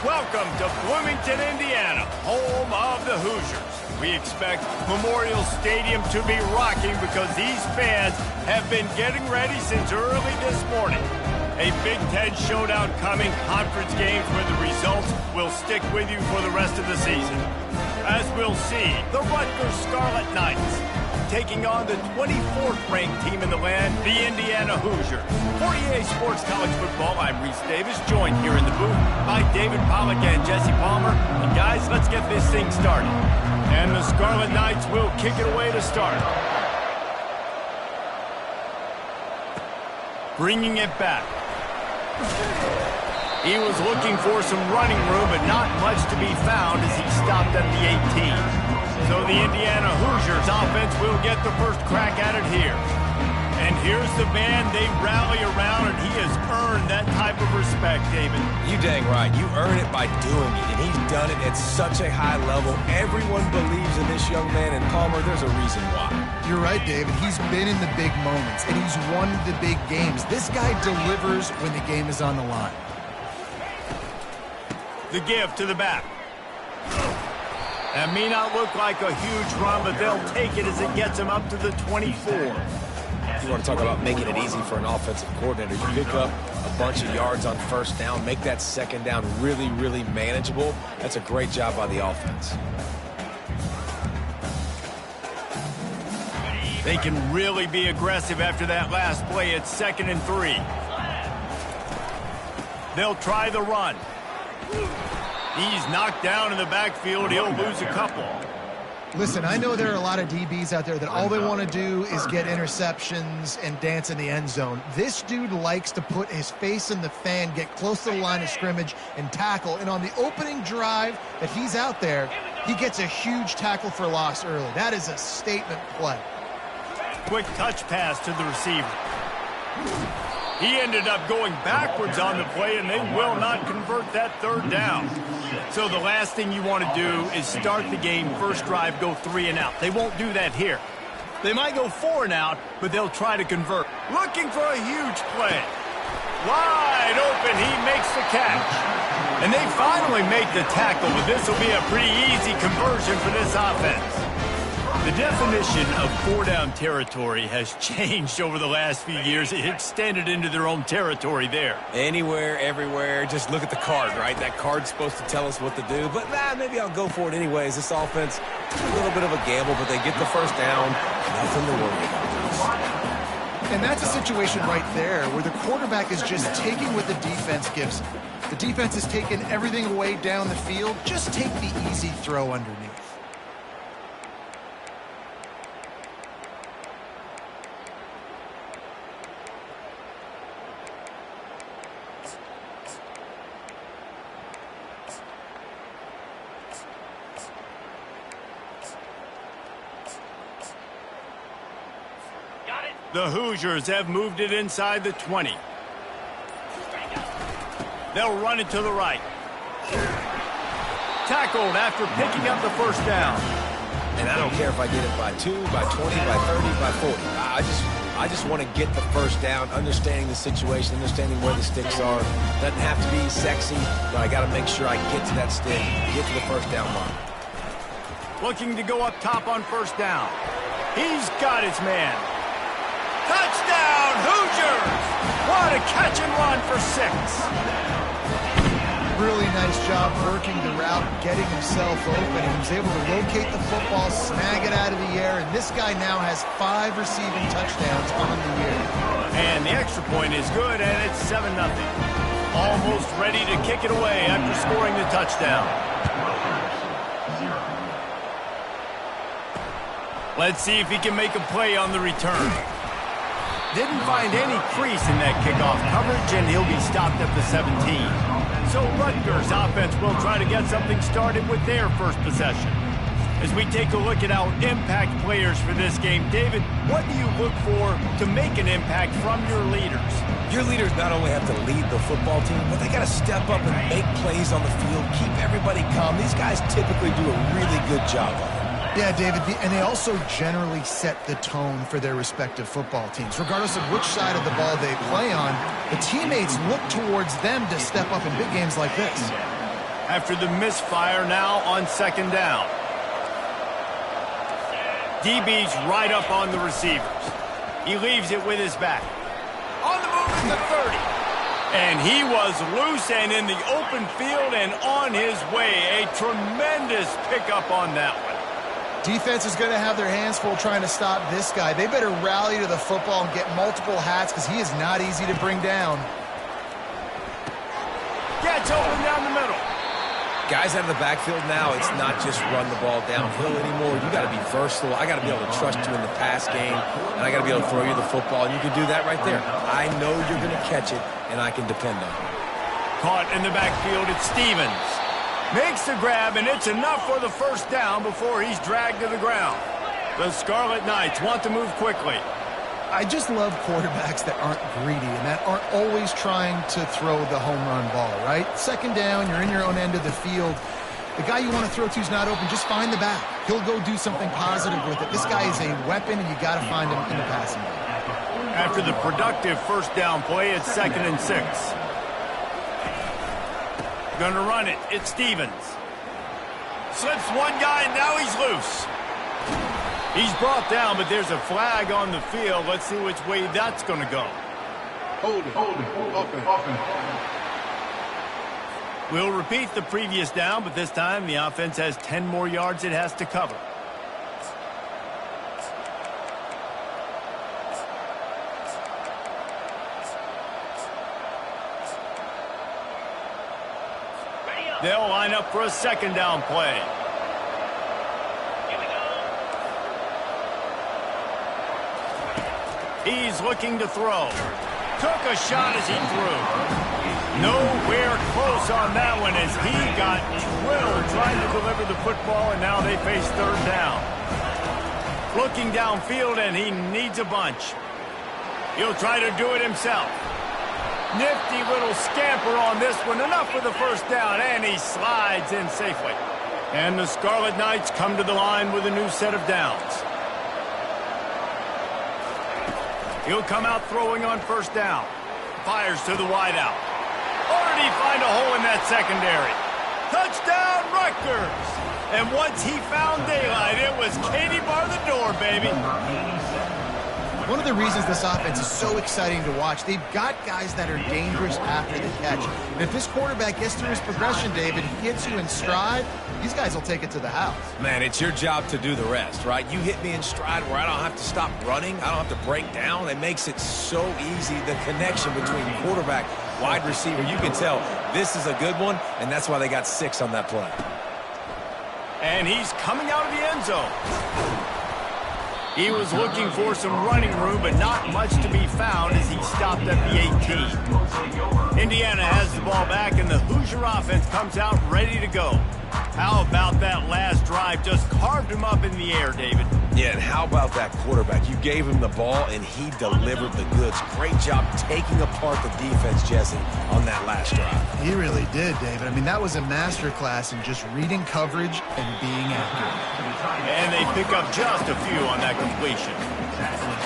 Welcome to Bloomington, Indiana, home of the Hoosiers. We expect Memorial Stadium to be rocking because these fans have been getting ready since early this morning. A Big Ten showdown coming, conference games where the results will stick with you for the rest of the season. As we'll see, the Rutgers Scarlet Knights taking on the 24th-ranked team in the land, the Indiana Hoosiers. For EA Sports College Football, I'm Reese Davis, joined here in the booth by David Pollack and Jesse Palmer. And guys, let's get this thing started. And the Scarlet Knights will kick it away to start. Bringing it back. He was looking for some running room, but not much to be found as he stopped at the 18. So the Indiana Hoosiers offense will get the first crack at it here. And here's the man they rally around, and he has earned that type of respect, David. You dang right. You earn it by doing it, and he's done it at such a high level. Everyone believes in this young man, and Palmer, there's a reason why. You're right, David. He's been in the big moments, and he's won the big games. This guy delivers when the game is on the line. The give to the back. That may not look like a huge run, but they'll take it as it gets them up to the 24. You want to talk about making it easy for an offensive coordinator. You pick up a bunch of yards on first down, make that second down really, really manageable. That's a great job by the offense. They can really be aggressive after that last play. It's 2nd and 3. They'll try the run. He's knocked down in the backfield. He'll lose a couple. Listen, I know there are a lot of DBs out there that all they want to do is get interceptions and dance in the end zone. This dude likes to put his face in the fan, get close to the line of scrimmage, and tackle. And on the opening drive that he's out there, he gets a huge tackle for loss early. That is a statement play. Quick touch pass to the receiver. He ended up going backwards on the play, and they will not convert that third down. So the last thing you want to do is start the game, first drive, go 3 and out. They won't do that here. They might go 4 and out, but they'll try to convert. Looking for a huge play. Wide open, he makes the catch. And they finally make the tackle, but this will be a pretty easy conversion for this offense. The definition of 4-down territory has changed over the last few years. It extended into their own territory there. Anywhere, everywhere, just look at the card, right? That card's supposed to tell us what to do, but maybe I'll go for it anyways. This offense, a little bit of a gamble, but they get the first down. Nothing to worry about. And that's a situation right there where the quarterback is just taking what the defense gives him. The defense is taking everything away down the field. Just take the easy throw underneath. The Hoosiers have moved it inside the 20. They'll run it to the right. Tackled after picking up the first down. And I don't care if I get it by 2, by 20, by 30, by 40. I just want to get the first down, understanding the situation, understanding where the sticks are. Doesn't have to be sexy, but I got to make sure I get to that stick, get to the first down line. Looking to go up top on first down. He's got his man. Touchdown, Hoosiers! What a catch and run for 6. Really nice job working the route, getting himself open. He was able to locate the football, snag it out of the air, and this guy now has 5 receiving touchdowns on the year. And the extra point is good, and it's 7-0. Almost ready to kick it away after scoring the touchdown. Let's see if he can make a play on the return. Didn't find any crease in that kickoff coverage, and he'll be stopped at the 17. So Rutgers offense will try to get something started with their first possession. As we take a look at our impact players for this game, David, what do you look for to make an impact from your leaders? Your leaders not only have to lead the football team, but they got to step up and make plays on the field, keep everybody calm. These guys typically do a really good job of it. Yeah, David, and they also generally set the tone for their respective football teams. Regardless of which side of the ball they play on, the teammates look towards them to step up in big games like this. after the misfire now on second down. DB's right up on the receivers. He leaves it with his back. On the move at the 30. And he was loose and in the open field and on his way. A tremendous pickup on that one. Defense is going to have their hands full trying to stop this guy. They better rally to the football and get multiple hats because he is not easy to bring down. Gets open down the middle. Guys out of the backfield now, it's not just run the ball downhill anymore. You got to be versatile. I got to be able to trust you in the pass game, and I got to be able to throw you the football, and you can do that right there. I know you're going to catch it, and I can depend on it. Caught in the backfield, it's Stevens. Makes the grab, and it's enough for the first down before he's dragged to the ground. The Scarlet Knights want to move quickly. I just love quarterbacks that aren't greedy and that aren't always trying to throw the home run ball, right? Second down, you're in your own end of the field. The guy you want to throw to is not open. Just find the back. He'll go do something positive with it. This guy is a weapon, and you got to find him in the passing game. After the productive first down play, it's 2nd and 6. Gonna run it. It's Stevens. Slips one guy, and now he's loose. He's brought down, but there's a flag on the field. Let's see which way that's going to go. Hold it. Offense. We'll repeat the previous down, but this time the offense has 10 more yards it has to cover. They'll line up for a second down play. He's looking to throw. Took a shot as he threw. Nowhere close on that one as he got drilled trying to deliver the football, and now they face third down. Looking downfield, and he needs a bunch. He'll try to do it himself. Nifty little scamper on this one. Enough for the first down, and he slides in safely. And the Scarlet Knights come to the line with a new set of downs. He'll come out throwing on first down. Fires to the wideout. Already find a hole in that secondary. Touchdown, Rutgers! And once he found daylight, it was Katie bar the door, baby. One of the reasons this offense is so exciting to watch, they've got guys that are dangerous after the catch. And if this quarterback gets through his progression, David, he gets you in stride, these guys will take it to the house. Man, it's your job to do the rest, right? You hit me in stride where I don't have to stop running. I don't have to break down. It makes it so easy, the connection between quarterback, wide receiver. You can tell this is a good one, and that's why they got 6 on that play. And he's coming out of the end zone. He was looking for some running room, but not much to be found as he stopped at the 18. Indiana has the ball back, and the Hoosier offense comes out ready to go. How about that last drive? Just carved him up in the air, David. Yeah, and how about that quarterback? You gave him the ball, and he delivered the goods. Great job taking apart the defense, Jesse, on that last drive. He really did, David. I mean, that was a masterclass in just reading coverage and being accurate. And they pick up just a few on that completion.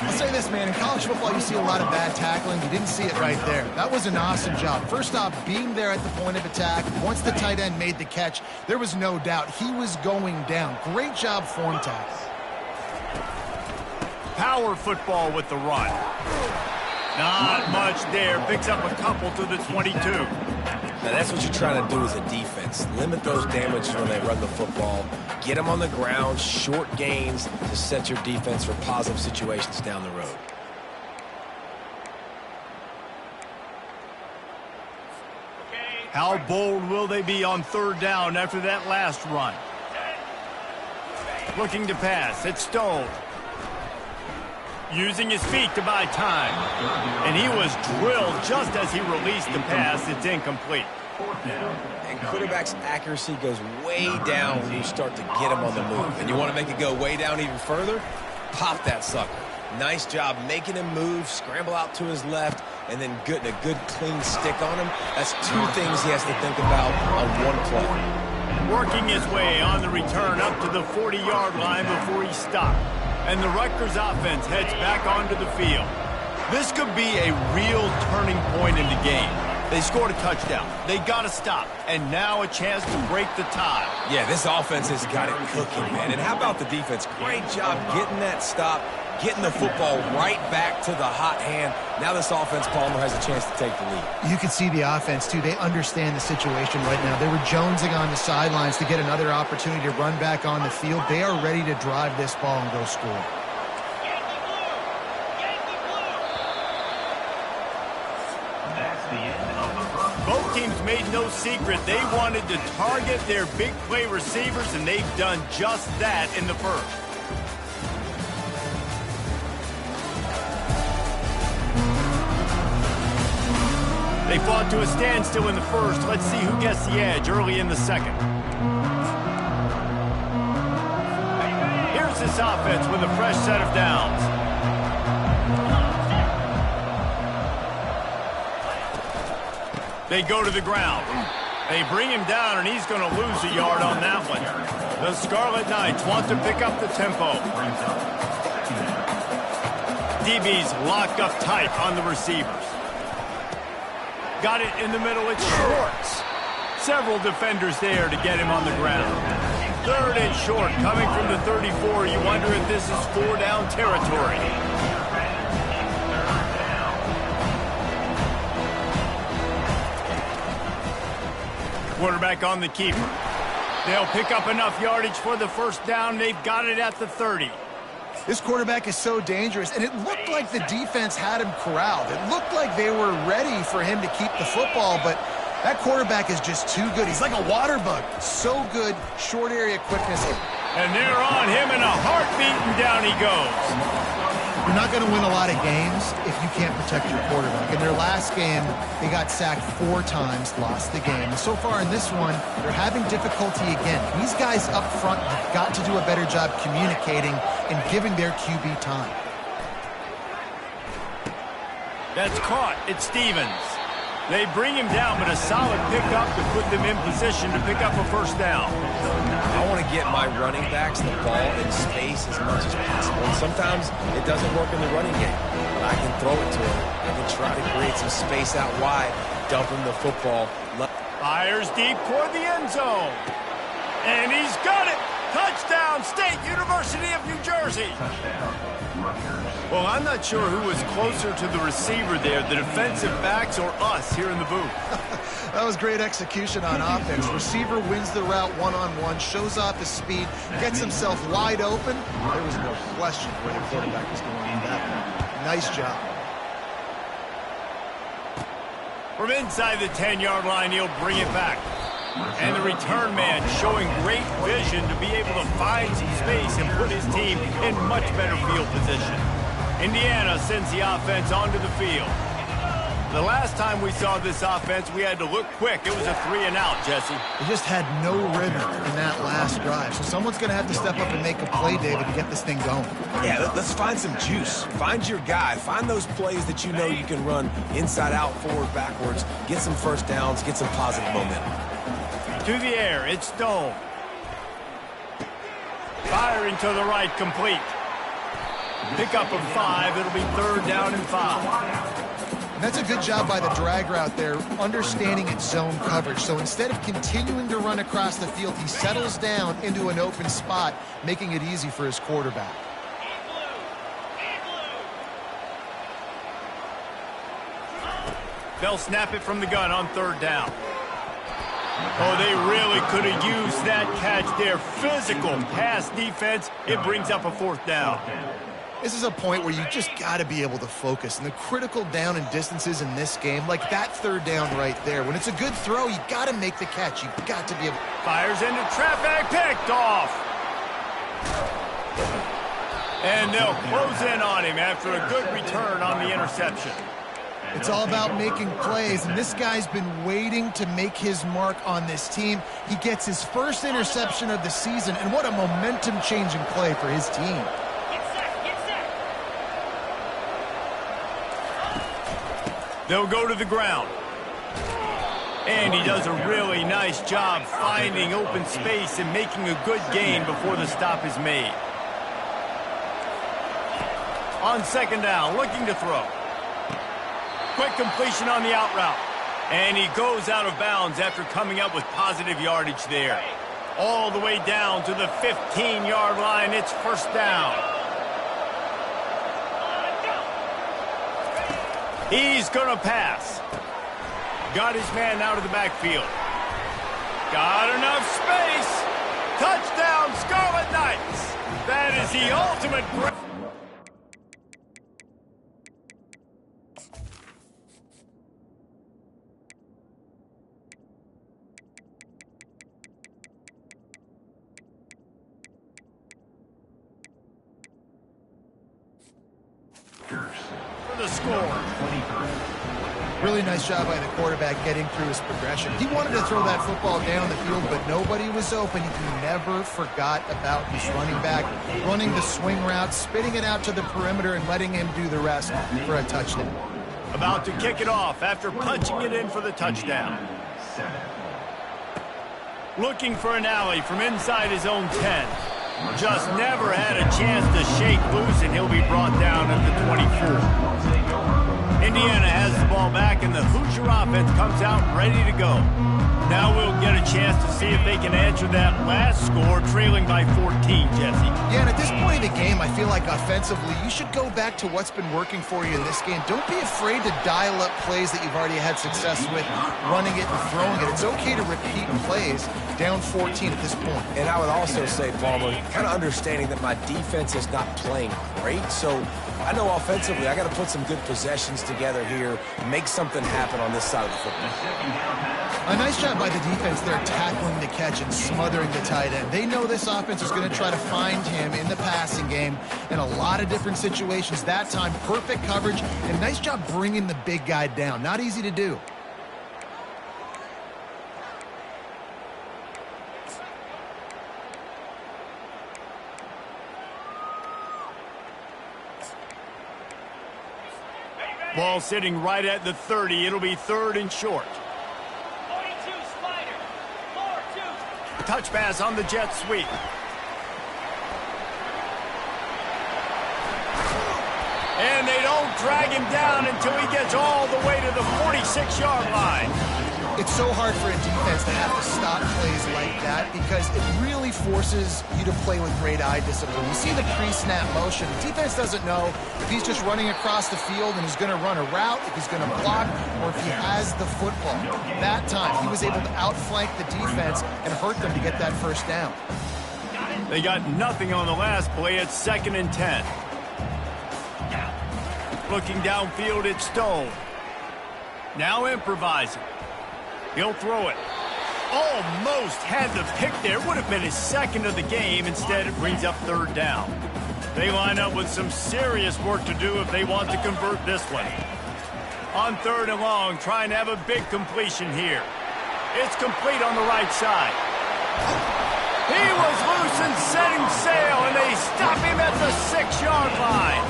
I'll say this, man. In college football, you see a lot of bad tackling. You didn't see it right there. That was an awesome job. First off, being there at the point of attack. Once the tight end made the catch, there was no doubt he was going down. Great job form tackle. Power football with the run. Not much there. Picks up a couple to the 22. Now, that's what you're trying to do as a defense. Limit those damages when they run the football. Get them on the ground, short gains to set your defense for positive situations down the road. How bold will they be on third down after that last run? Looking to pass. It's Stone. Using his feet to buy time. And he was drilled just as he released the pass. It's incomplete. And quarterback's accuracy goes way down when you start to get him on the move. And you want to make it go way down even further? Pop that sucker. Nice job making him move, scramble out to his left, and then getting a good clean stick on him. That's 2 things he has to think about on one play. Working his way on the return up to the 40-yard line before he stopped. And the Rutgers offense heads back onto the field. This could be a real turning point in the game. They scored a touchdown. They got to stop. And now a chance to break the tie. Yeah, this offense has got it cooking, man. And how about the defense? Great job getting that stop, getting the football right back to the hot hand. Now this offense, Palmer, has a chance to take the lead. You can see the offense, too. They understand the situation right now. They were jonesing on the sidelines to get another opportunity to run back on the field. They are ready to drive this ball and go score. Both teams made no secret they wanted to target their big play receivers, and they've done just that in the first. They fought to a standstill in the first. Let's see who gets the edge early in the second. Here's this offense with a fresh set of downs. They go to the ground. They bring him down, and he's going to lose a yard on that one. The Scarlet Knights want to pick up the tempo. DB's locked up tight on the receivers. Got it in the middle. It's Schwartz. Several defenders there to get him on the ground. Third and short, coming from the 34. You wonder if this is 4-down territory. Quarterback on the keeper. They'll pick up enough yardage for the first down. They've got it at the 30. This quarterback is so dangerous, and it looked like the defense had him corralled. It looked like they were ready for him to keep the football, but that quarterback is just too good. He's like a water bug. So good, short area quickness. And they're on him in a heartbeat, and down he goes. You're not going to win a lot of games if you can't protect your quarterback. In their last game, they got sacked 4 times, lost the game. And so far in this one, they're having difficulty again. These guys up front have got to do a better job communicating and giving their QB time. That's caught. It's Stevens. They bring him down, but a solid pickup to put them in position to pick up a first down. I want to get my running backs the ball in space as much as possible. And sometimes it doesn't work in the running game, but I can throw it to him. I can try to create some space out wide, dump him the football. Fires deep toward the end zone. And he's got it. Touchdown, State University of New Jersey. Well, I'm not sure who was closer to the receiver there, the defensive backs or us here in the booth. That was great execution on offense. Receiver wins the route one-on-one, shows off his speed, gets himself wide open. There was no question where the quarterback was going with that one. Nice job. From inside the 10-yard line, he'll bring it back. And the return man showing great vision to be able to find some space and put his team in much better field position. Indiana sends the offense onto the field. The last time we saw this offense, we had to look quick. It was a 3-and-out, Jesse. They just had no rhythm in that last drive. So someone's going to have to step up and make a play, David, to get this thing going. Yeah, let's find some juice. Find your guy. Find those plays that you know you can run inside out, forward, backwards. Get some first downs. Get some positive momentum. To the air, it's Stone. Firing to the right, complete. Pickup of 5, it'll be 3rd down and 5. And that's a good job by the drag route there, understanding its zone coverage. So instead of continuing to run across the field, he settles down into an open spot, making it easy for his quarterback. They'll snap it from the gun on 3rd down. Oh, they really could have used that catch there. Physical pass defense. It brings up a 4th down. This is a point where you just got to be able to focus. And the critical down and distances in this game, like that 3rd down right there. When it's a good throw, you got to make the catch. You've got to be able. Fires into traffic, picked off. And they'll close in on him after a good return on the interception. It's all about making plays, and this guy's been waiting to make his mark on this team. He gets his first interception of the season, and what a momentum-changing play for his team. They'll go to the ground. And he does a really nice job finding open space and making a good gain before the stop is made. On 2nd down, looking to throw. Quick completion on the out route. And he goes out of bounds after coming up with positive yardage there. All the way down to the 15-yard line. It's first down. He's going to pass. Got his man out of the backfield. Got enough space. Touchdown, Scarlet Knights. That is the ultimate break. For the score. Really nice job by the quarterback getting through his progression. He wanted to throw that football down the field, but nobody was open. He never forgot about his running back, running the swing route, spitting it out to the perimeter, and letting him do the rest for a touchdown. About to kick it off after punching it in for the touchdown. Looking for an alley from inside his own 10. Just never had a chance to shake loose, and he'll be brought down at the 24. Indiana has the ball back, and the Hoosier offense comes out ready to go. Now we'll get a chance to see if they can answer that last score, trailing by 14, Jesse. Yeah, and at this point in the game, I feel like offensively, you should go back to what's been working for you in this game. Don't be afraid to dial up plays that you've already had success with, running it and throwing it. It's okay to repeat plays down 14 at this point. And I would also say, Palmer, kind of understanding that my defense is not playing great, so I know offensively I got to put some good possessions together here, make something happen on this side of the football. A nice job by the defense there tackling the catch and smothering the tight end. They know this offense is going to try to find him in the passing game in a lot of different situations. That time, perfect coverage, and nice job bringing the big guy down. Not easy to do. Ball sitting right at the 30. It'll be third and short. Touch pass on the jet sweep. And they don't drag him down until he gets all the way to the 46-yard line. It's so hard for a defense to have to stop plays like that because it really forces you to play with great eye discipline. You see the pre-snap motion. The defense doesn't know if he's just running across the field and he's going to run a route, if he's going to block, or if he has the football. That time, he was able to outflank the defense and hurt them to get that first down. They got nothing on the last play. It's 2nd and 10. Looking downfield, it's Stone. Now improvising. He'll throw it. Almost had the pick there. Would have been his second of the game. Instead, it brings up third down. They line up with some serious work to do if they want to convert this one. On 3rd and long, trying to have a big completion here. It's complete on the right side. He was loose and setting sail, and they stop him at the 6-yard line.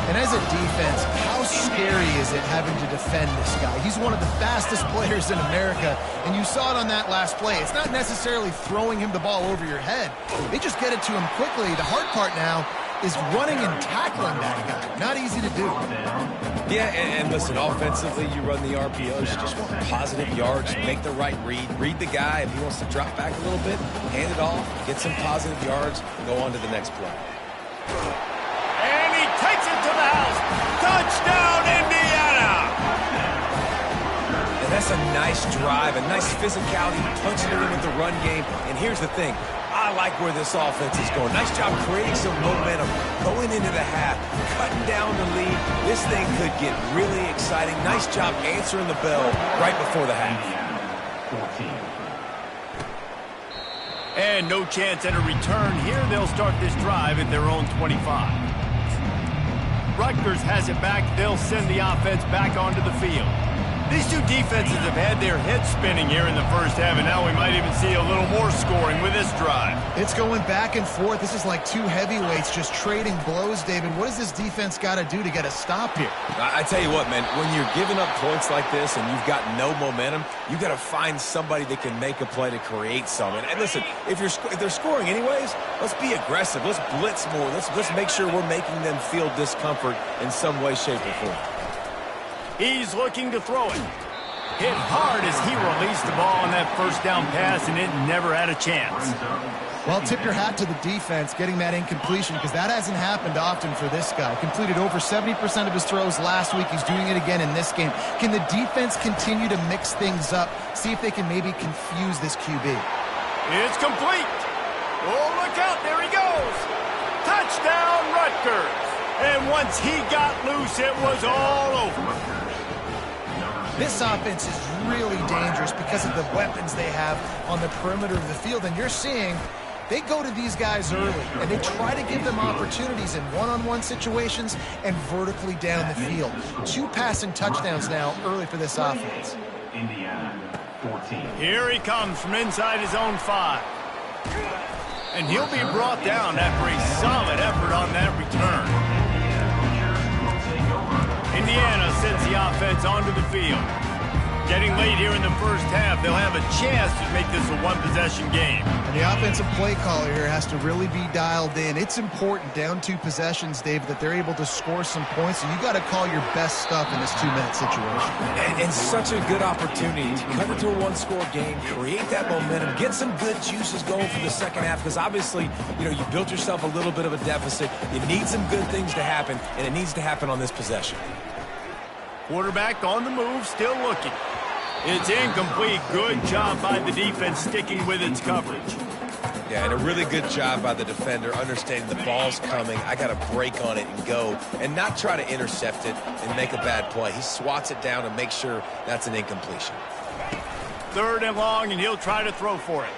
And as a defense, how scary is it having to defend this guy? He's one of the fastest players in America, and you saw it on that last play. It's not necessarily throwing him the ball over your head. They just get it to him quickly. The hard part now is running and tackling that guy. Not easy to do. Yeah, and listen, offensively, you run the RPOs. You just want positive yards, make the right read the guy. If he wants to drop back a little bit, hand it off, get some positive yards, go on to the next play. Takes it to the house. Touchdown, Indiana! And that's a nice drive, a nice physicality, punching it in with the run game. And here's the thing. I like where this offense is going. Nice job creating some momentum, going into the half, cutting down the lead. This thing could get really exciting. Nice job answering the bell right before the half. And no chance at a return here. They'll start this drive at their own 25. Rutgers has it back. They'll send the offense back onto the field. These two defenses have had their heads spinning here in the first half, and now we might even see a little more scoring with this drive. It's going back and forth. This is like two heavyweights just trading blows, David. What does this defense got to do to get a stop here? I tell you what, man, when you're giving up points like this and you've got no momentum, you've got to find somebody that can make a play to create some. And listen, if they're scoring anyways, let's be aggressive. Let's blitz more. Let's make sure we're making them feel discomfort in some way, shape, or form. He's looking to throw it. Hit hard as he released the ball on that first down pass, and it never had a chance. Well, tip your hat to the defense getting that incompletion, because that hasn't happened often for this guy. Completed over 70% of his throws last week. He's doing it again in this game. Can the defense continue to mix things up, see if they can maybe confuse this QB? It's complete. Oh, look out. There he goes. Touchdown, Rutgers. And once he got loose, it was all over. This offense is really dangerous because of the weapons they have on the perimeter of the field. And you're seeing they go to these guys early, and they try to give them opportunities in one-on-one situations and vertically down the field. 2 passing touchdowns now early for this offense. Indiana, 14. Here he comes from inside his own 5. And he'll be brought down after a solid effort on that return. Indiana sends the offense onto the field. Getting late here in the first half, they'll have a chance to make this a one-possession game. And the offensive play caller here has to really be dialed in. It's important, down 2 possessions, Dave, that they're able to score some points. And you got to call your best stuff in this 2-minute situation. And such a good opportunity to cut it to a 1-score game, create that momentum, get some good juices going for the second half, because obviously, you know, you built yourself a little bit of a deficit. You need some good things to happen, and it needs to happen on this possession. Quarterback on the move, still looking. It's incomplete. Good job by the defense sticking with its coverage. Yeah, and a really good job by the defender understanding the ball's coming. I got to break on it and go, and not try to intercept it and make a bad play. He swats it down and makes sure that's an incompletion. 3rd and long, and he'll try to throw for it.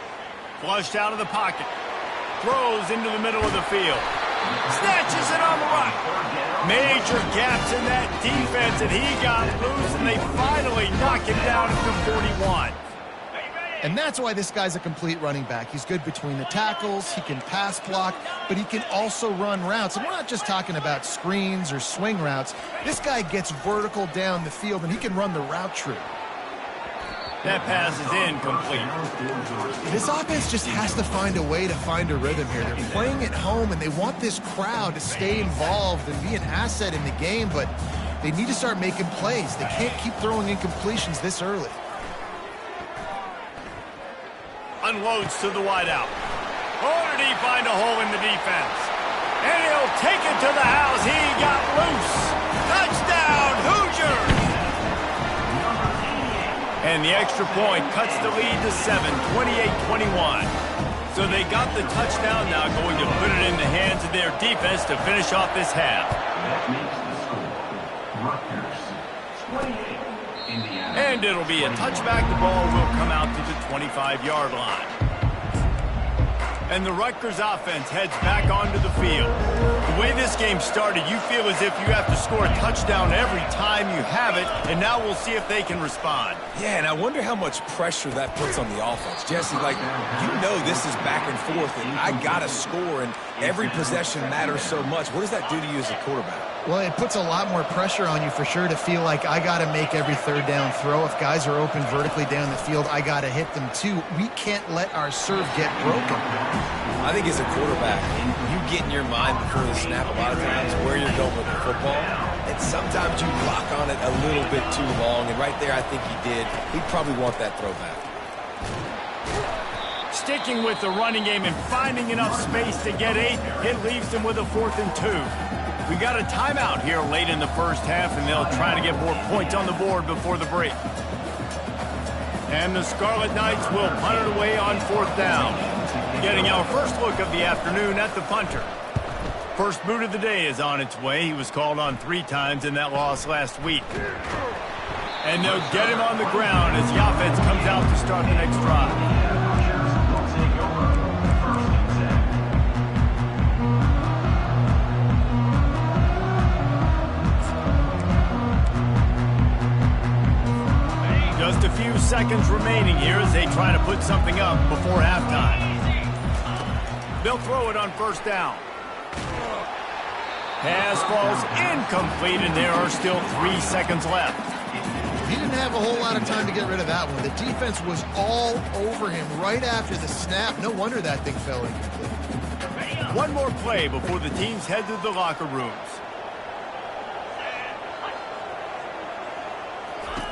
Flushed out of the pocket. Throws into the middle of the field. Snatches it on the run. Major gaps in that defense, and he got loose, and they finally knock him down at the 41. And that's why this guy's a complete running back. He's good between the tackles, he can pass block, but he can also run routes. And we're not just talking about screens or swing routes. This guy gets vertical down the field, and he can run the route tree. That pass is incomplete. This offense just has to find a way to find a rhythm here. They're playing at home, and they want this crowd to stay involved and be an asset in the game, but they need to start making plays. They can't keep throwing incompletions this early. Unloads to the wideout. Oh, did he find a hole in the defense? And he'll take it to the house. He got loose. Touchdown, Hoosiers! And the extra point cuts the lead to 7, 28-21. So they got the touchdown, now going to put it in the hands of their defense to finish off this half. That makes the score. Rutgers, 28. Indiana. And it'll be a touchback. The ball will come out to the 25-yard line. And the Rutgers offense heads back onto the field. The way this game started, you feel as if you have to score a touchdown every time you have it, and now we'll see if they can respond. Yeah, and I wonder how much pressure that puts on the offense. Jesse, like, you know this is back and forth, and I got to score, and every possession matters so much. What does that do to you as a quarterback? Well, it puts a lot more pressure on you for sure to feel like I got to make every 3rd down throw. If guys are open vertically down the field, I got to hit them too. We can't let our serve get broken. I think as a quarterback, you get in your mind before the snap a lot of times where you're going with the football, and sometimes you lock on it a little bit too long, and right there I think he did. He'd probably want that throwback. Sticking with the running game and finding enough space to get 8, it leaves them with a 4th and 2. We got a timeout here late in the first half, and they'll try to get more points on the board before the break. And the Scarlet Knights will punt it away on 4th down. Getting our first look of the afternoon at the punter. First boot of the day is on its way. He was called on 3 times in that loss last week. And they'll get him on the ground as the offense comes out to start the next drive. Just a few seconds remaining here as they try to put something up before halftime. They'll throw it on 1st down. Pass falls incomplete, and there are still 3 seconds left. He didn't have a whole lot of time to get rid of that one. The defense was all over him right after the snap. No wonder that thing fell incomplete. One more play before the teams head to the locker rooms.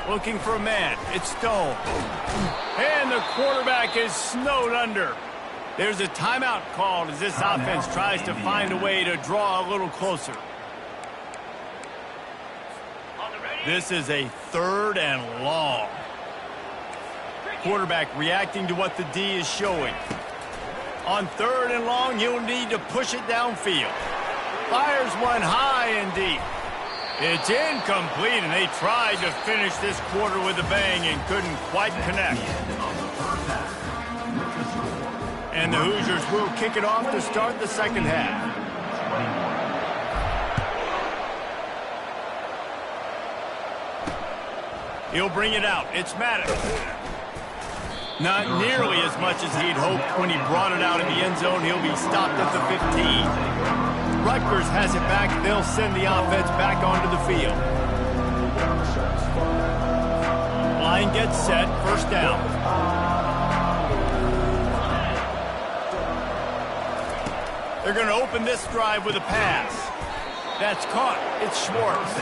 Looking for a man. It's Stone. And the quarterback is snowed under. There's a timeout called as this offense tries to find a way to draw a little closer. This is a 3rd and long. Quarterback reacting to what the D is showing. On 3rd and long, he'll need to push it downfield. Fires one high and deep. It's incomplete, and they tried to finish this quarter with a bang and couldn't quite connect. And the Hoosiers will kick it off to start the second half. He'll bring it out. It's Maddox. Not nearly as much as he'd hoped when he brought it out in the end zone. He'll be stopped at the 15. Rutgers has it back. They'll send the offense back onto the field. Line gets set. First down. They're going to open this drive with a pass. That's caught. It's Schwartz.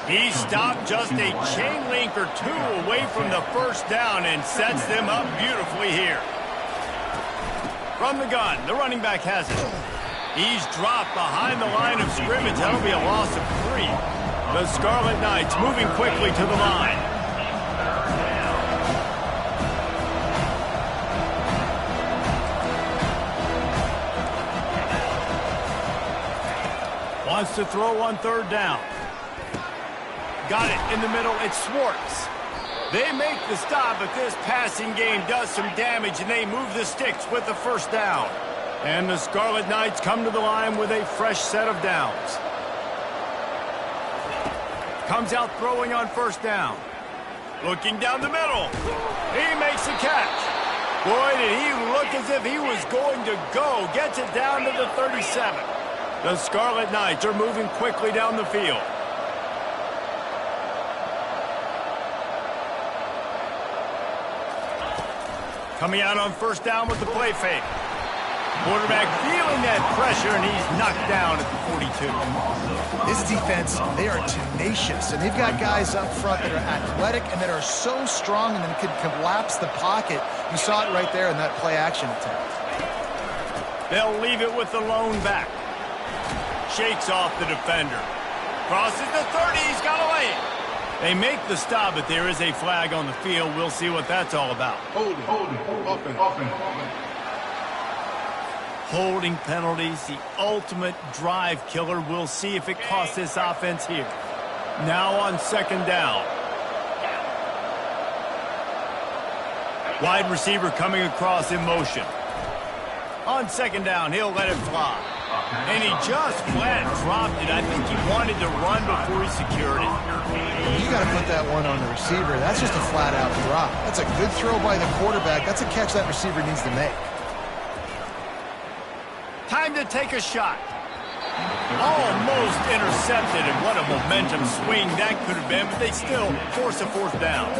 He stopped just a chain link or two away from the first down and sets them up beautifully here. From the gun, the running back has it. He's dropped behind the line of scrimmage. That'll be a loss of 3. The Scarlet Knights moving quickly to the line. Wants to throw on 3rd down. Got it in the middle. It's Schwartz. They make the stop, but this passing game does some damage, and they move the sticks with the first down. And the Scarlet Knights come to the line with a fresh set of downs. Comes out throwing on first down. Looking down the middle. He makes a catch. Boy, did he look as if he was going to go. Gets it down to the 37. The Scarlet Knights are moving quickly down the field. Coming out on first down with the play fake. Quarterback feeling that pressure, and he's knocked down at the 42. This defense, they are tenacious, and they've got guys up front that are athletic and that are so strong and then can collapse the pocket. You saw it right there in that play-action attempt. They'll leave it with the lone back. Shakes off the defender. Crosses the 30. He's got away. They make the stop, but there is a flag on the field. We'll see what that's all about. Holding penalties, the ultimate drive killer. We'll see if it costs this offense here. Now on second down. Wide receiver coming across in motion. On second down, he'll let it fly. And he just flat dropped it. I think he wanted to run before he secured it. You got to put that one on the receiver. That's just a flat-out drop. That's a good throw by the quarterback. That's a catch that receiver needs to make. Time to take a shot. Almost intercepted, and what a momentum swing that could have been, but they still force a fourth down.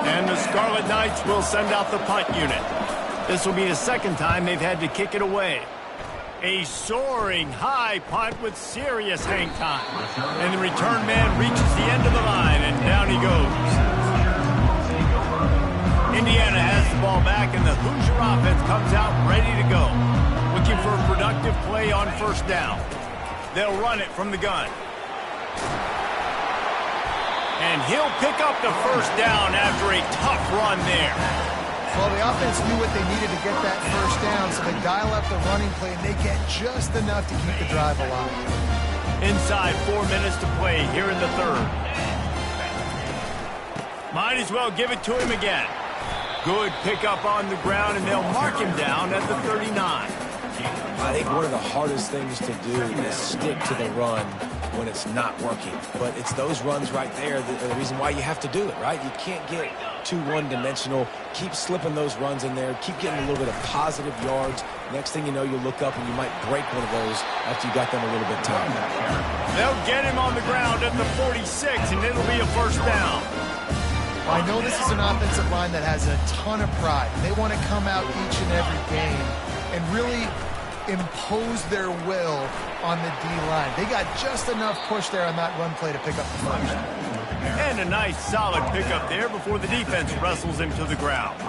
And the Scarlet Knights will send out the punt unit. This will be the second time they've had to kick it away. A soaring high punt with serious hang time. And the return man reaches the end of the line, and down he goes. Indiana has the ball back, and the Hoosier offense comes out ready to go. Looking for a productive play on first down. They'll run it from the gun. And he'll pick up the first down after a tough run there. Well, the offense knew what they needed to get that first down, so they dial up the running play, and they get just enough to keep the drive alive. Inside 4 minutes to play here in the third. Might as well give it to him again. Good pickup on the ground, and they'll mark him down at the 39. I think one of the hardest things to do is stick to the run when it's not working. But it's those runs right there that are the reason why you have to do it, right? You can't get too one-dimensional. Keep slipping those runs in there. Keep getting a little bit of positive yards. Next thing you know, you'll look up and you might break one of those after you got them a little bit tight. They'll get him on the ground at the 46, and it'll be a first down. I know this is an offensive line that has a ton of pride. They want to come out each and every game and really impose their will on the D-line. They got just enough push there on that run play to pick up the first. And a nice solid pickup there before the defense wrestles him to the ground.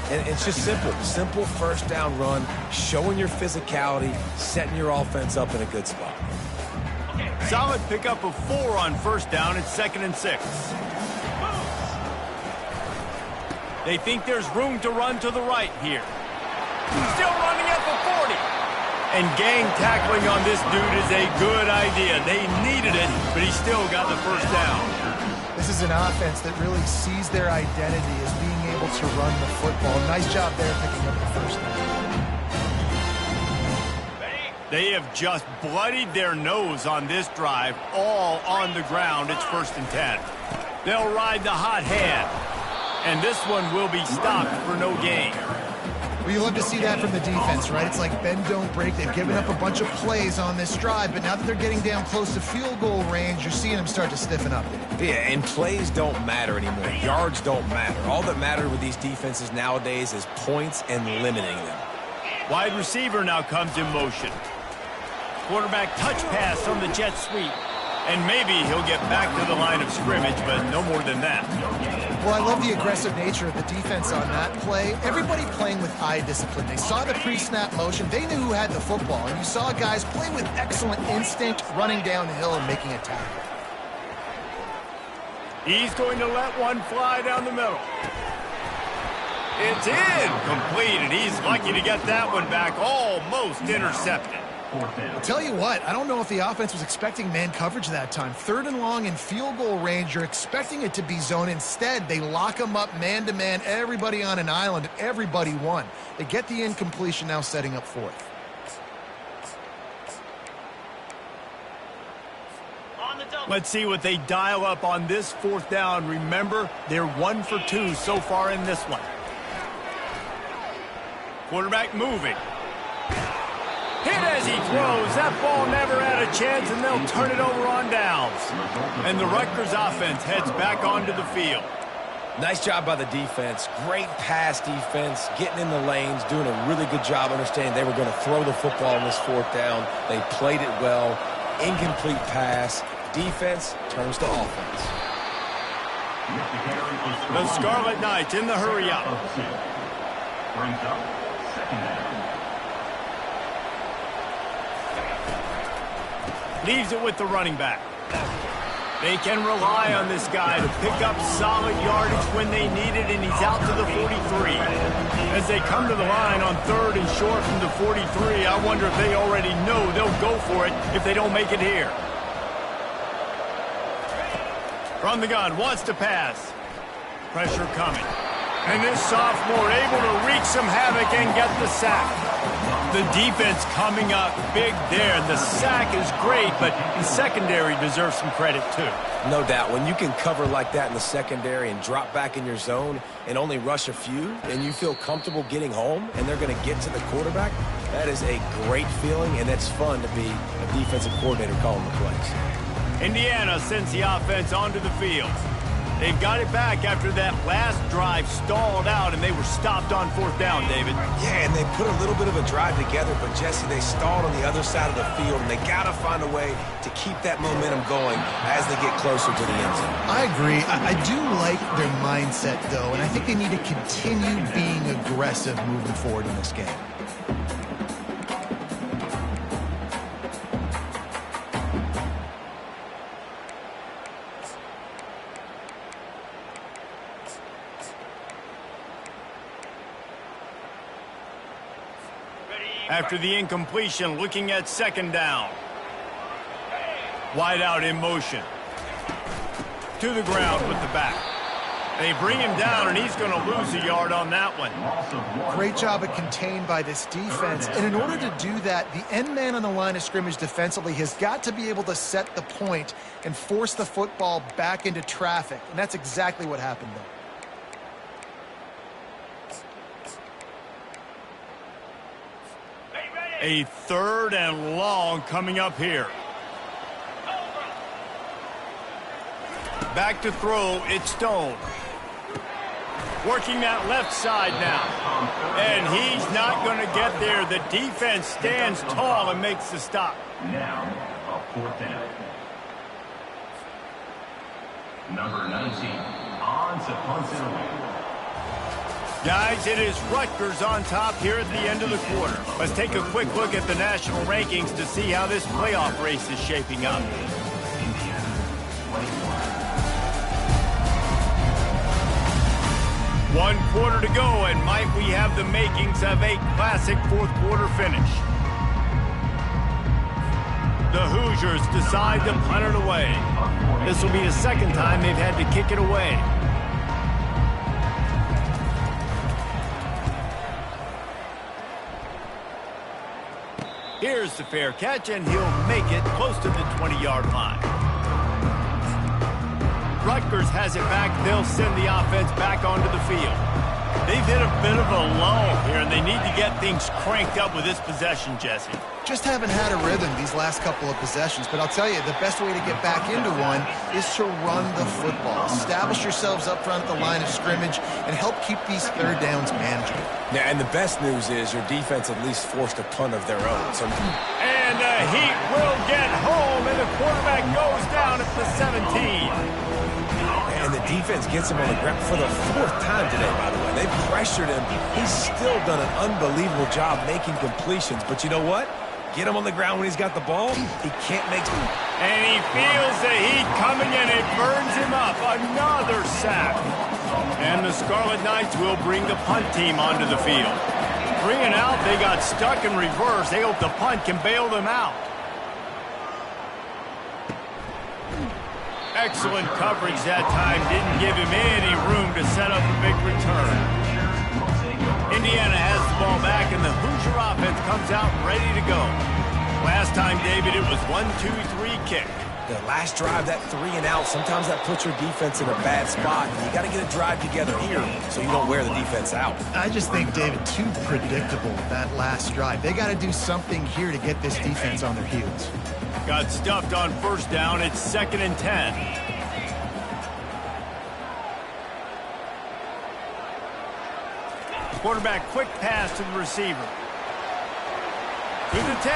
And it's just simple. Simple first down run, showing your physicality, setting your offense up in a good spot. Solid pickup of 4 on first down. It's 2nd and 6. They think there's room to run to the right here. Still running at the 40. And gang tackling on this dude is a good idea. They needed it, but he still got the first down. This is an offense that really sees their identity as being able to run the football. Nice job there picking up the first down. They have just bloodied their nose on this drive, all on the ground. It's 1st and 10. They'll ride the hot hand, and this one will be stopped for no gain. Well, you love to see that from the defense, right? It's like bend, don't break. They've given up a bunch of plays on this drive, but now that they're getting down close to field goal range, you're seeing them start to stiffen up. Yeah, and plays don't matter anymore. Yards don't matter. All that matters with these defenses nowadays is points and limiting them. Wide receiver now comes in motion. Quarterback touch pass on the jet sweep. And maybe he'll get back to the line of scrimmage, but no more than that. Well, I love the aggressive nature of the defense on that play. Everybody playing with eye discipline. They saw the pre-snap motion. They knew who had the football. And you saw guys play with excellent instinct, running downhill and making a tackle. He's going to let one fly down the middle. It's incomplete, and he's lucky to get that one back, almost intercepted. I'll tell you what, I don't know if the offense was expecting man coverage that time. 3rd and long in field goal range, you're expecting it to be zone. Instead, they lock them up man-to-man, everybody on an island, and everybody won. They get the incompletion, now setting up 4th. Let's see what they dial up on this 4th down. Remember, they're 1 for 2 so far in this one. Quarterback moving. Hit as he throws. That ball never had a chance, and they'll turn it over on downs. And the Rutgers offense heads back onto the field. Nice job by the defense. Great pass defense, getting in the lanes, doing a really good job understanding they were going to throw the football on this 4th down. They played it well. Incomplete pass. Defense turns to offense. The Scarlet Knights in the hurry up. Brings up 2nd down. Leaves it with the running back. They can rely on this guy to pick up solid yardage when they need it, and he's out to the 43. As they come to the line on 3rd and short from the 43, I wonder if they already know they'll go for it if they don't make it here. From the gun, wants to pass. Pressure coming. And this sophomore able to wreak some havoc and get the sack. The defense coming up big there. The sack is great, but the secondary deserves some credit too. No doubt. When you can cover like that in the secondary and drop back in your zone and only rush a few, and you feel comfortable getting home and they're going to get to the quarterback, that is a great feeling, and it's fun to be a defensive coordinator calling the plays. Indiana sends the offense onto the field. They've got it back after that last drive stalled out, and they were stopped on 4th down, David. Yeah, and they put a little bit of a drive together, but, Jesse, they stalled on the other side of the field, and they got to find a way to keep that momentum going as they get closer to the end zone. I agree. I do like their mindset, though, and I think they need to continue being aggressive moving forward in this game. After the incompletion, looking at 2nd down. Wide out in motion. To the ground with the back. They bring him down, and he's going to lose a yard on that one. Great job of contained by this defense. And in order to do that, the end man on the line of scrimmage defensively has got to be able to set the point and force the football back into traffic. And that's exactly what happened there. A 3rd and long coming up here. Back to throw, it's Stone. Working that left side now. And he's not going to get there. The defense stands tall and makes the stop. Now, a 4th down. Number 19, on to punt it away. Guys, it is Rutgers on top here at the end of the quarter. Let's take a quick look at the national rankings to see how this playoff race is shaping up. Indiana, 1 quarter to go, and might we have the makings of a classic fourth quarter finish. The Hoosiers decide to punt it away. This will be the second time they've had to kick it away. Here's the fair catch, and he'll make it close to the 20-yard line. Rutgers has it back. They'll send the offense back onto the field. They've hit a bit of a lull here, and they need to get things cranked up with this possession, Jesse. Just haven't had a rhythm these last couple of possessions, but I'll tell you, the best way to get back into one is to run the football. Establish yourselves up front at the line of scrimmage and help keep these third downs manageable. Yeah, and the best news is your defense at least forced a punt of their own. So... And the Heat will get home, and the quarterback goes down at the 17. And the defense gets him on the ground for the 4th time today, by the way. They pressured him. He's still done an unbelievable job making completions. But you know what? Get him on the ground when he's got the ball. He can't make... And he feels the heat coming in. It burns him up. Another sack. And the Scarlet Knights will bring the punt team onto the field. 3 and out. They got stuck in reverse. They hope the punt can bail them out. Excellent coverage that time. Didn't give him any room to set up a big return. Indiana has the ball back, and the Hoosier offense comes out ready to go. Last time, David, it was 1-2-3 kick. The last drive, that 3 and out, sometimes that puts your defense in a bad spot. You got to get a drive together here so you don't wear the defense out. I just think, David, too predictable, that last drive. They got to do something here to get this defense on their heels. Got stuffed on first down. It's 2nd and 10. Quarterback quick pass to the receiver. To the 10.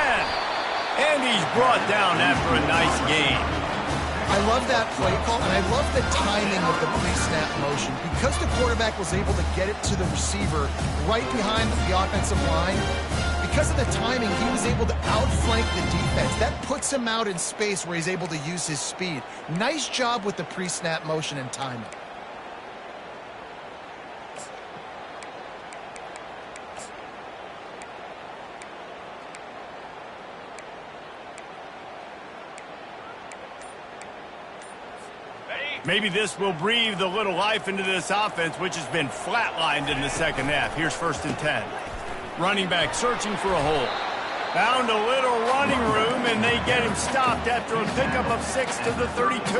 And he's brought down after a nice gain. I love that play call, and I love the timing of the pre-snap motion. Because the quarterback was able to get it to the receiver right behind the offensive line, because of the timing, he was able to outflank the defense. That puts him out in space where he's able to use his speed. Nice job with the pre-snap motion and timing. Maybe this will breathe a little life into this offense, which has been flatlined in the second half. Here's 1st and 10. Running back searching for a hole. Found a little running room, and they get him stopped after a pickup of 6 to the 32.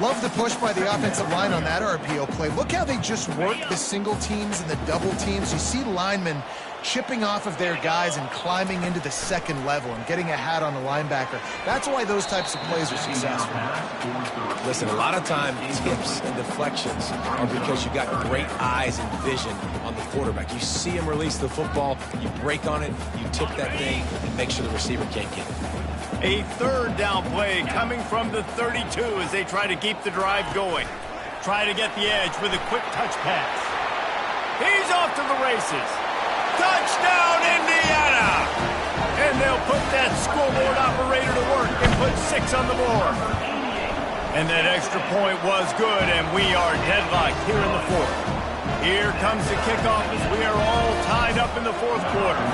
Love the push by the offensive line on that RPO play. Look how they just work the single teams and the double teams. You see linemen chipping off of their guys and climbing into the second level and getting a hat on the linebacker. That's why those types of plays are successful. Listen, a lot of times skips and deflections are because you got great eyes and vision on the quarterback. You see him release the football, you break on it, you tip that thing, and make sure the receiver can't get it. A 3rd down play coming from the 32 as they try to keep the drive going. Try to get the edge with a quick touch pass. He's off to the races. Touchdown, Indiana! And they'll put that scoreboard operator to work and put 6 on the board. And that extra point was good, and we are deadlocked here in the 4th. Here comes the kickoff as we are all tied up in the 4th quarter.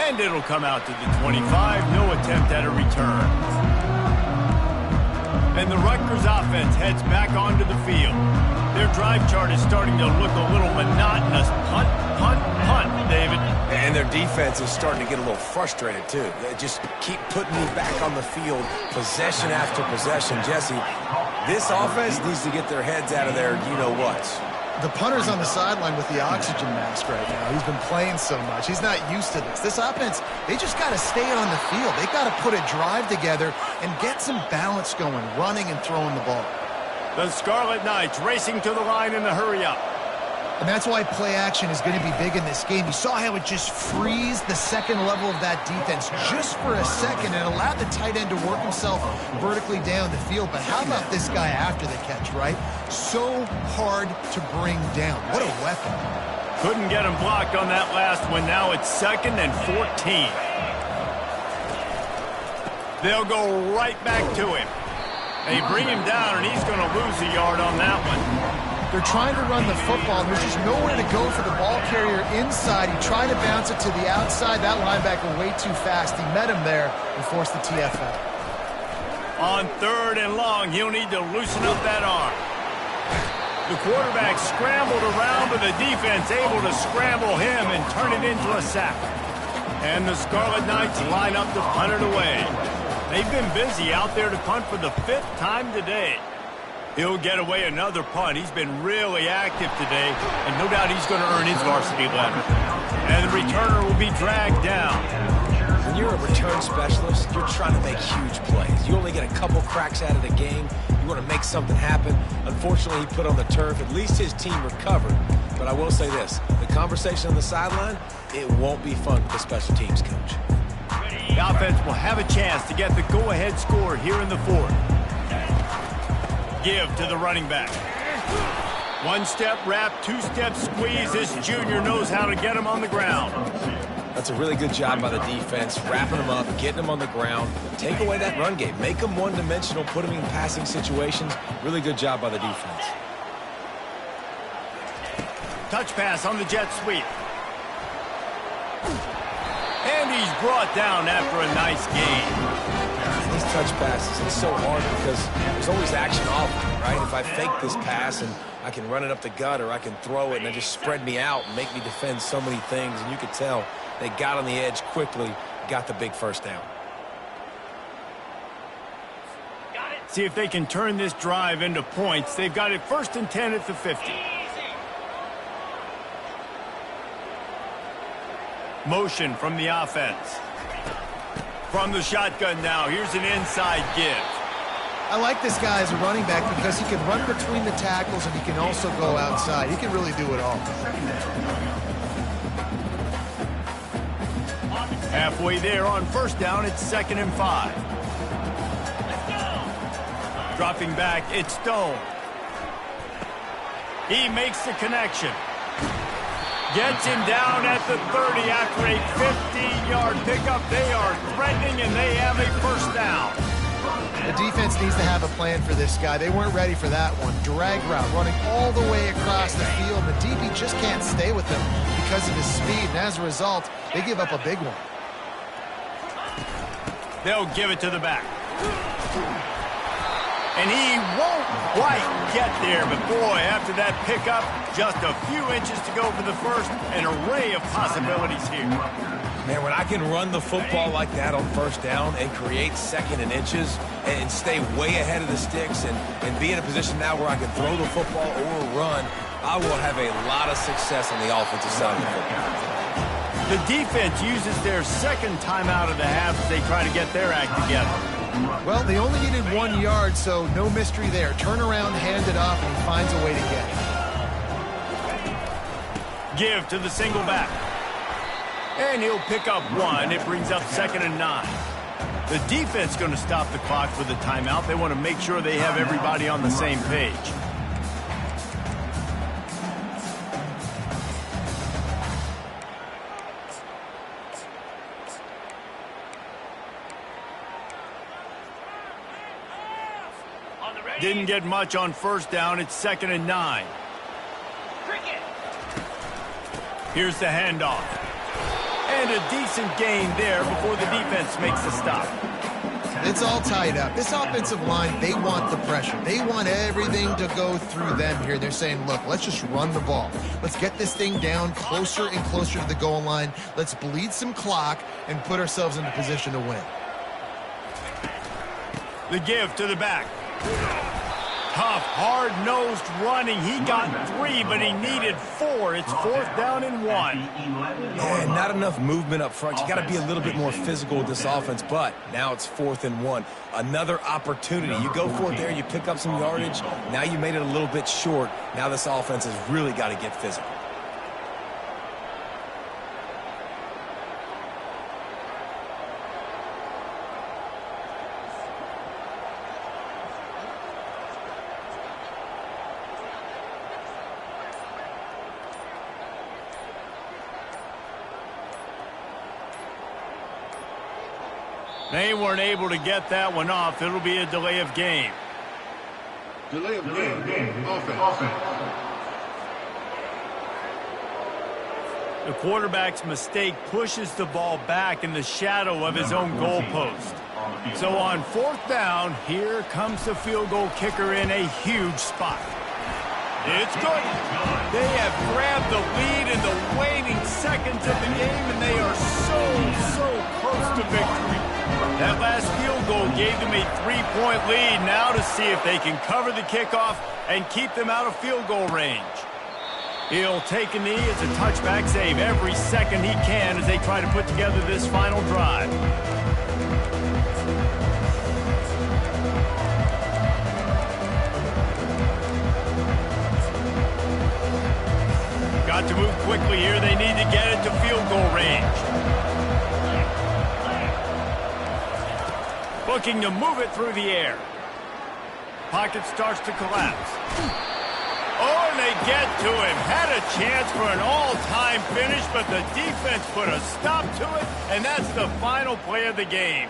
And it'll come out to the 25. No attempt at a return. And the Rutgers offense heads back onto the field. Their drive chart is starting to look a little monotonous. Punt, punt, punt, David. And their defense is starting to get a little frustrated, too. They just keep putting me back on the field, possession after possession. Jesse, this offense needs to get their heads out of their you-know-whats. The punter's on the sideline with the oxygen mask right now. He's been playing so much. He's not used to this. This offense, they just got to stay on the field. They've got to put a drive together and get some balance going, running and throwing the ball. The Scarlet Knights racing to the line in the hurry-up. And that's why play action is going to be big in this game. You saw how it just frees the second level of that defense just for a second and allowed the tight end to work himself vertically down the field. But how about this guy after the catch, right? So hard to bring down. What a weapon. Couldn't get him blocked on that last one. Now it's 2nd and 14. They'll go right back to him. They bring him down, and he's going to lose a yard on that one. They're trying to run the football. There's just nowhere to go for the ball carrier inside. He tried to bounce it to the outside. That linebacker way too fast. He met him there and forced the TFL. On 3rd and long, he'll need to loosen up that arm. The quarterback scrambled around, but the defense able to scramble him and turn it into a sack. And the Scarlet Knights line up to punt it away. They've been busy out there to punt for the 5th time today. He'll get away another punt. He's been really active today, and no doubt he's going to earn his varsity letter. And the returner will be dragged down. When you're a return specialist, you're trying to make huge plays. You only get a couple cracks out of the game. You want to make something happen. Unfortunately, he put on the turf. At least his team recovered. But I will say this, the conversation on the sideline, it won't be fun for the special teams coach. The offense will have a chance to get the go-ahead score here in the 4th. Give to the running back. 1-step wrap, 2-step squeeze. This junior knows how to get him on the ground. That's a really good job by the defense, wrapping them up, getting them on the ground. Take away that run game. Make them one-dimensional, put them in passing situations. Really good job by the defense. Touch pass on the jet sweep. And he's brought down after a nice gain. These touch passes, it's so hard because there's always action off of it, right? If I fake this pass and I can run it up the gut or I can throw it and it just spread me out and make me defend so many things, and you could tell they got on the edge quickly, got the big first down. See if they can turn this drive into points. They've got it 1st and 10 at the 50. Motion from the offense. From the shotgun now, here's an inside give. I like this guy as a running back because he can run between the tackles and he can also go outside. He can really do it all. Halfway there on 1st down, it's 2nd and 5. Dropping back, it's Stone. He makes the connection. Gets him down at the 30 after a 15-yard pickup. They are threatening, and they have a 1st down. The defense needs to have a plan for this guy. They weren't ready for that one. Drag route, running all the way across the field. The DB just can't stay with him because of his speed, and as a result, they give up a big one. They'll give it to the back. And he won't quite get there, but boy, after that pickup, just a few inches to go for the 1st. An array of possibilities here. Man, when I can run the football like that on 1st down and create 2nd and inches and stay way ahead of the sticks and be in a position now where I can throw the football or run, I will have a lot of success on the offensive side of the football. The defense uses their 2nd timeout of the half as they try to get their act together. Well, they only needed 1 yard, so no mystery there. Turn around, hand it off, and he finds a way to get it. Give to the single back. And he'll pick up 1. It brings up 2nd and 9. The defense going to stop the clock with a timeout. They want to make sure they have everybody on the same page. Didn't get much on 1st down. It's 2nd and 9. Here's the handoff. And a decent gain there before the defense makes the stop. It's all tied up. This offensive line, they want the pressure. They want everything to go through them here. They're saying, look, let's just run the ball. Let's get this thing down closer and closer to the goal line. Let's bleed some clock and put ourselves into position to win. The give to the back. Tough, hard-nosed running. He got 3, but he needed 4. It's 4th down and 1. Yeah, not enough movement up front. You got to be a little bit more physical with this offense, but now it's 4th and 1. Another opportunity. You go for it there, you pick up some yardage. Now you made it a little bit short. Now this offense has really got to get physical. They weren't able to get that one off. It'll be a delay of game. Delay of game. Offense. The quarterback's mistake pushes the ball back in the shadow of his own goalpost. So on 4th down, here comes the field goal kicker in a huge spot. It's good. They have grabbed the lead in the waning seconds of the game, and they are so close to victory. That last field goal gave them a 3-point lead. Now to see if they can cover the kickoff and keep them out of field goal range. He'll take a knee as a touchback save every second he can as they try to put together this final drive. Got to move quickly here. They need to get it to field goal range. Looking to move it through the air. Pocket starts to collapse. Oh, and they get to him. Had a chance for an all-time finish, but the defense put a stop to it, and that's the final play of the game.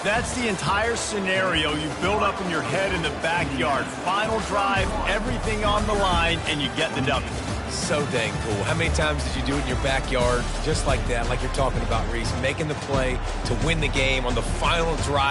That's the entire scenario you build up in your head in the backyard. Final drive, everything on the line, and you get the W. So dang cool. How many times did you do it in your backyard just like that, like you're talking about, Reese, making the play to win the game on the final drive?